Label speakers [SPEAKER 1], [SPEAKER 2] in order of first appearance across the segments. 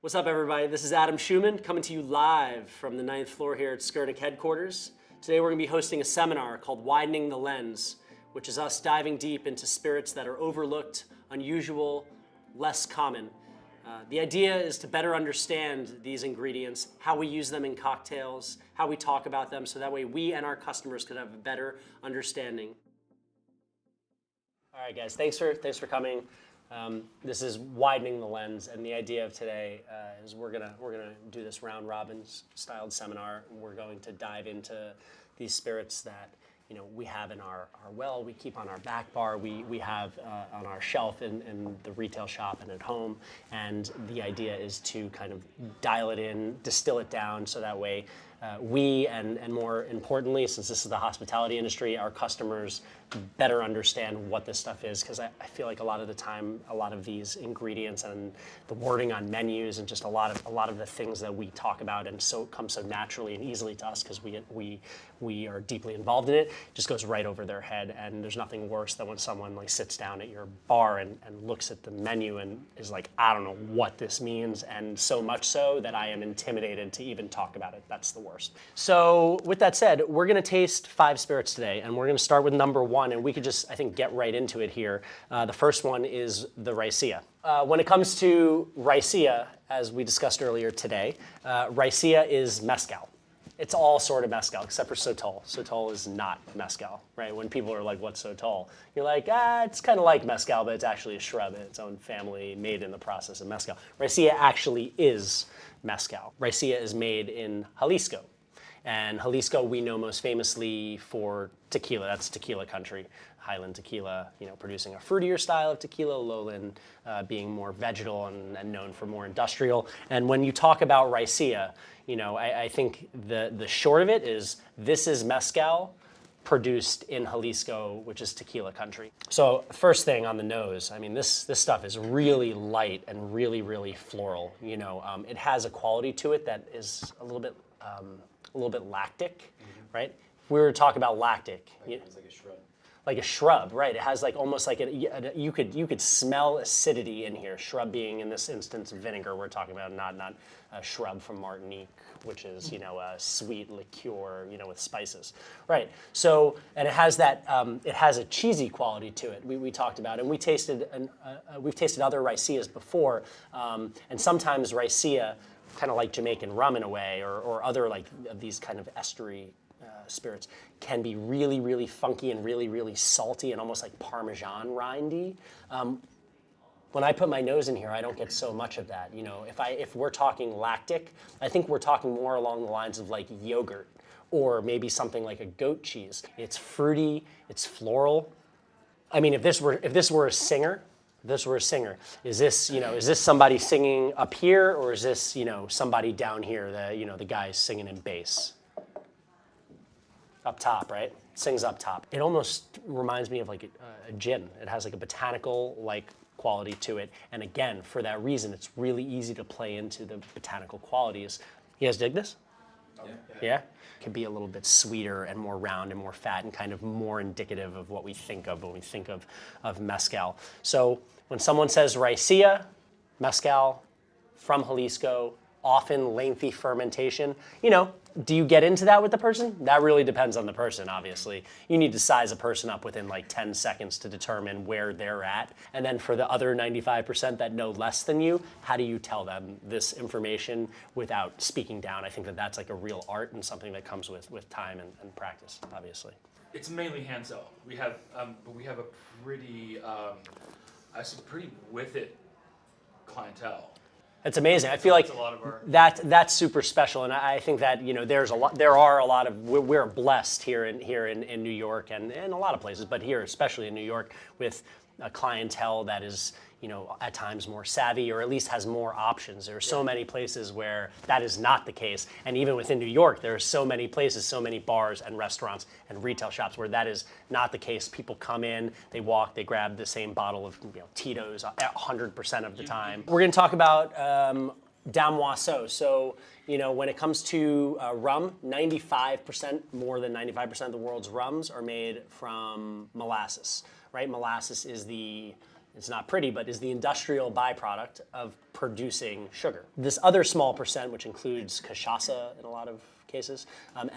[SPEAKER 1] What's up, everybody? This is Adam Schuman coming to you live from the 9th floor here at Skurnik headquarters. Today we're going to be hosting a seminar called Widening the Lens, which is us diving deep into spirits that are overlooked, unusual, less common. The idea is to better understand these ingredients, how we use them in cocktails, how we talk about them, so that way we and our customers could have a better understanding. All right, guys, thanks for coming. This is Widening the Lens, and the idea of today is we're gonna do this round robin styled seminar. We're going to dive into these spirits that we have in our well, we keep on our back bar, we have on our shelf in the retail shop and at home. And the idea is to kind of dial it in, distill it down, so that way we, and more importantly, since this is the hospitality industry, our customers better understand what this stuff is, because I feel like a lot of the time, a lot of these ingredients and the wording on menus and just a lot of the things that we talk about and so come so naturally and easily to us because we are deeply involved in it, just goes right over their head. And there's nothing worse than when someone like sits down at your bar and looks at the menu and is like, I don't know what this means, and so much so that I am intimidated to even talk about it. That's the worst. So with that said, we're gonna taste 5 spirits today, and we're gonna start with number 1. And we could just, I think, get right into it here. The first one is the Raicilla. When it comes to Raicilla, as we discussed earlier today, Raicilla is mezcal. It's all sort of mezcal, except for Sotol. Sotol is not mezcal, right? When people are like, what's Sotol? You're like, it's kind of like mezcal, but it's actually a shrub in its own family made in the process of mezcal. Raicilla actually is mezcal. Raicilla is made in Jalisco. And Jalisco we know most famously for tequila. That's tequila country. Highland tequila, producing a fruitier style of tequila. Lowland being more vegetal and known for more industrial. And when you talk about Raicilla, I think the short of it is this is mezcal produced in Jalisco, which is tequila country. So first thing on the nose, I mean, this stuff is really light and really, really floral. It has a quality to it that is a little bit lactic, right? If we were to talk about lactic,
[SPEAKER 2] It's like a shrub.
[SPEAKER 1] Like a shrub, right? It has like almost like you could smell acidity in here. Shrub being in this instance vinegar. We're talking about not a shrub from Martinique, which is a sweet liqueur, with spices, right? So, and it has that it has a cheesy quality to it. We talked about, and we've tasted other Raicillas before, and sometimes Raicilla, kind of like Jamaican rum in a way, or other like these kind of estery spirits, can be really, really funky and really, really salty and almost like Parmesan rindy. When I put my nose in here, I don't get so much of that. If we're talking lactic, I think we're talking more along the lines of like yogurt, or maybe something like a goat cheese. It's fruity, it's floral. I mean, if this were a singer, is this somebody singing up here, or is this somebody down here, the guy singing in bass? Up top, right? Sings up top. It almost reminds me of like a gin. It has like a botanical like quality to it, and again, for that reason, it's really easy to play into the botanical qualities. You guys dig this? Yeah? It could be a little bit sweeter and more round and more fat and kind of more indicative of what we think of when we think of mezcal. So when someone says Raicilla, mezcal from Jalisco, often lengthy fermentation, do you get into that with the person? That really depends on the person, obviously. You need to size a person up within like 10 seconds to determine where they're at. And then for the other 95% that know less than you, how do you tell them this information without speaking down? I think that that's like a real art and something that comes with time and practice, obviously.
[SPEAKER 2] It's mainly hand sell. We have a pretty, pretty with it clientele.
[SPEAKER 1] It's amazing. I feel like that's super special, and I think that there are a lot of we're blessed here in New York and a lot of places, but here especially in New York with a clientele that is at times more savvy, or at least has more options. There are so many places where that is not the case, and even within New York, there are so many places, so many bars and restaurants and retail shops where that is not the case. People come in, they walk, they grab the same bottle of Tito's 100% of the time. We're going to talk about Damoiseau. So when it comes to rum, 95%, more than 95% of the world's rums are made from molasses, right? Molasses is the it's not pretty, but is the industrial byproduct of producing sugar. This other small percent, which includes cachaça in a lot of cases, and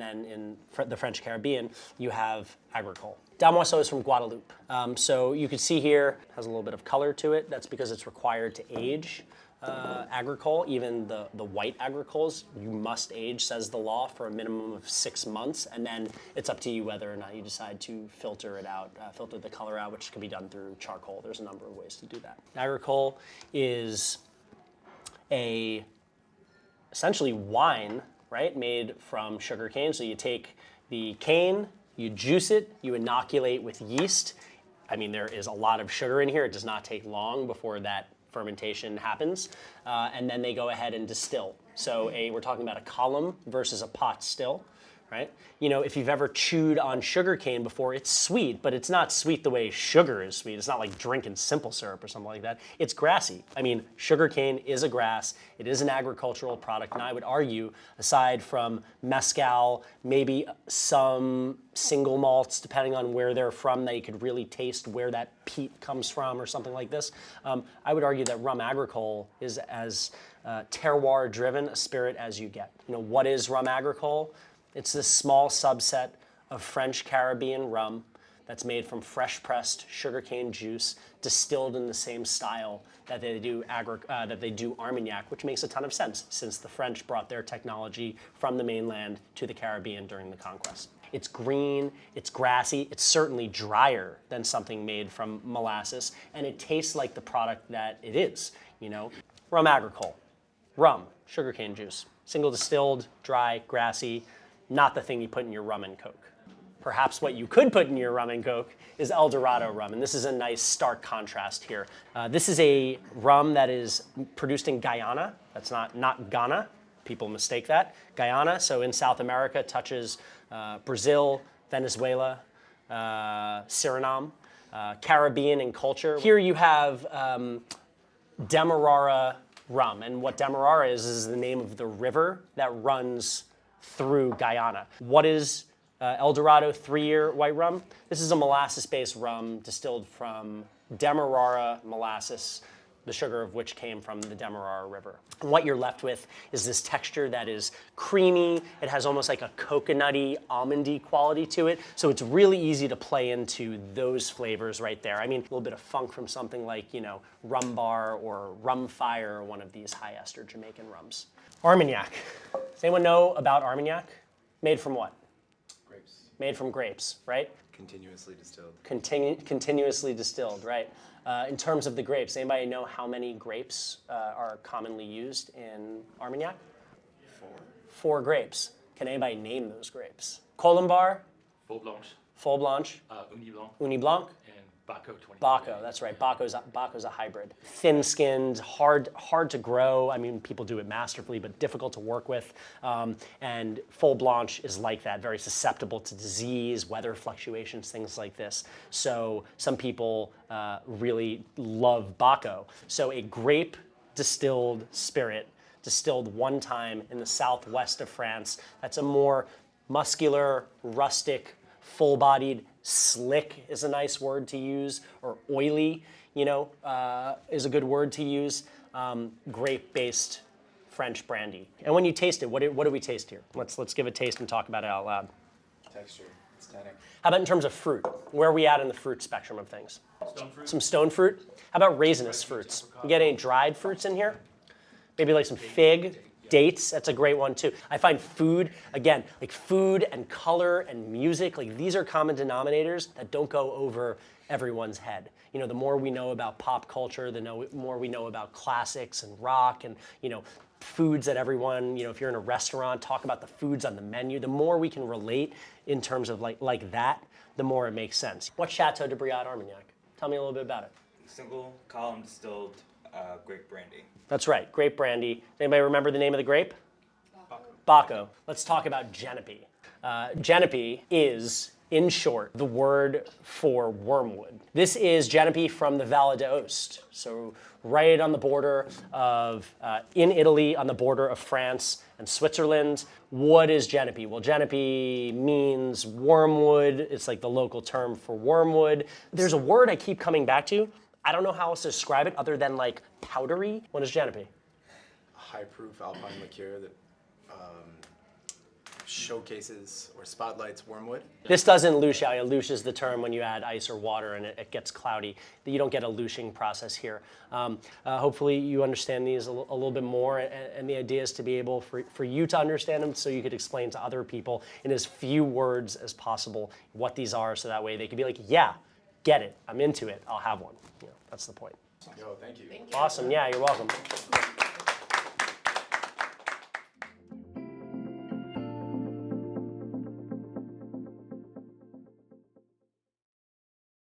[SPEAKER 1] then in the French Caribbean, you have agricole. Damoiseau is from Guadeloupe. So you can see here, it has a little bit of color to it. That's because it's required to age agricole. Even the white agricoles, you must age, says the law, for a minimum of 6 months, and then it's up to you whether or not you decide to filter it out, filter the color out, which can be done through charcoal. There's a number of ways to do that. Agricole is essentially wine, right, made from sugar cane. So you take the cane, you juice it, you inoculate with yeast. I mean, there is a lot of sugar in here. It does not take long before that fermentation happens, and then they go ahead and distill. So we're talking about a column versus a pot still, right? You know, if you've ever chewed on sugar cane before, it's sweet, but it's not sweet the way sugar is sweet. It's not like drinking simple syrup or something like that. It's grassy. I mean, sugar cane is a grass. It is an agricultural product, and I would argue, aside from mezcal, maybe some single malts, depending on where they're from, that you could really taste where that peat comes from or something like this. I would argue that rum agricole is as terroir-driven a spirit as you get. You know, what is rum agricole? It's this small subset of French Caribbean rum that's made from fresh-pressed sugarcane juice, distilled in the same style that they do Armagnac, which makes a ton of sense since the French brought their technology from the mainland to the Caribbean during the conquest. It's green, it's grassy, it's certainly drier than something made from molasses, and it tastes like the product that it is, you know. Rum agricole, rum, sugarcane juice, single distilled, dry, grassy, not the thing you put in your rum and Coke. Perhaps what you could put in your rum and Coke is El Dorado rum, and this is a nice stark contrast here. This is a rum that is produced in Guyana. That's not Ghana. People mistake that. Guyana, so in South America, touches Brazil, Venezuela, Suriname, Caribbean in culture. Here you have Demerara rum, and what Demerara is the name of the river that runs through Guyana. What is El Dorado 3-year white rum? This is a molasses-based rum distilled from Demerara molasses, the sugar of which came from the Demerara River. And what you're left with is this texture that is creamy. It has almost like a coconutty, almondy quality to it. So it's really easy to play into those flavors right there. I mean, a little bit of funk from something like, you know, Rum Bar or Rum Fire, or one of these high ester Jamaican rums. Armagnac. Does anyone know about Armagnac? Made from what?
[SPEAKER 3] Grapes.
[SPEAKER 1] Made from grapes, right?
[SPEAKER 3] Continuously distilled.
[SPEAKER 1] Continuously distilled, right? In terms of the grapes, anybody know how many grapes are commonly used in Armagnac?
[SPEAKER 3] 4.
[SPEAKER 1] 4 grapes. Can anybody name those grapes? Colombar,
[SPEAKER 2] Faux Blanche,
[SPEAKER 1] Faux Blanche,
[SPEAKER 2] Uni Blanc,
[SPEAKER 1] Uni Blanc,
[SPEAKER 2] and Baco 20.
[SPEAKER 1] Baco. That's right. Baco's a hybrid. Thin-skinned, hard to grow. I mean, people do it masterfully, but difficult to work with. And Faux Blanche is like that, very susceptible to disease, weather fluctuations, things like this. So some people really love Baco. So a grape distilled spirit, distilled one time in the southwest of France. That's a more muscular, rustic, full-bodied, slick is a nice word to use, or oily, you know, is a good word to use. Grape-based French brandy. And when you taste it, what do we taste here? Let's give a taste and talk about it out loud.
[SPEAKER 3] Texture. It's tannic.
[SPEAKER 1] How about in terms of fruit? Where are we at in the fruit spectrum of things?
[SPEAKER 2] Stone fruit.
[SPEAKER 1] Some stone fruit. How about raisinous fruits? You get any dried fruits in here? Maybe like some fig, dates. That's a great one too. I find food, again, like food and color and music, like these are common denominators that don't go over everyone's head. You know, the more we know about pop culture, the more we know about classics and rock and, you know, foods that everyone, you know, if you're in a restaurant, talk about the foods on the menu, the more we can relate in terms of like that, the more it makes sense. What's Chateau de Briard Armagnac? Tell me a little bit about it.
[SPEAKER 3] Single column distilled grape brandy.
[SPEAKER 1] That's right, grape brandy. Anybody remember the name of the grape? Baco. Let's talk about Genepi. Genepi is in short, the word for wormwood. This is Genepi from the Valle d'Aoste, so right on the border of, in Italy, on the border of France and Switzerland. What is Genepi? Well, Genepi means wormwood. It's like the local term for wormwood. There's a word I keep coming back to. I don't know how else to describe it other than like powdery. What is Genepi?
[SPEAKER 4] High-proof alpine liqueur that showcases or spotlights wormwood.
[SPEAKER 1] This doesn't louche out. Louche is the term when you add ice or water and it gets cloudy. You don't get a louching process here. Hopefully you understand these a little bit more, and the idea is to be able for you to understand them so you could explain to other people in as few words as possible what these are, so that way they could be like, yeah, get it, I'm into it, I'll have one. That's the point.
[SPEAKER 4] Yo, thank you.
[SPEAKER 1] Awesome, yeah, you're welcome.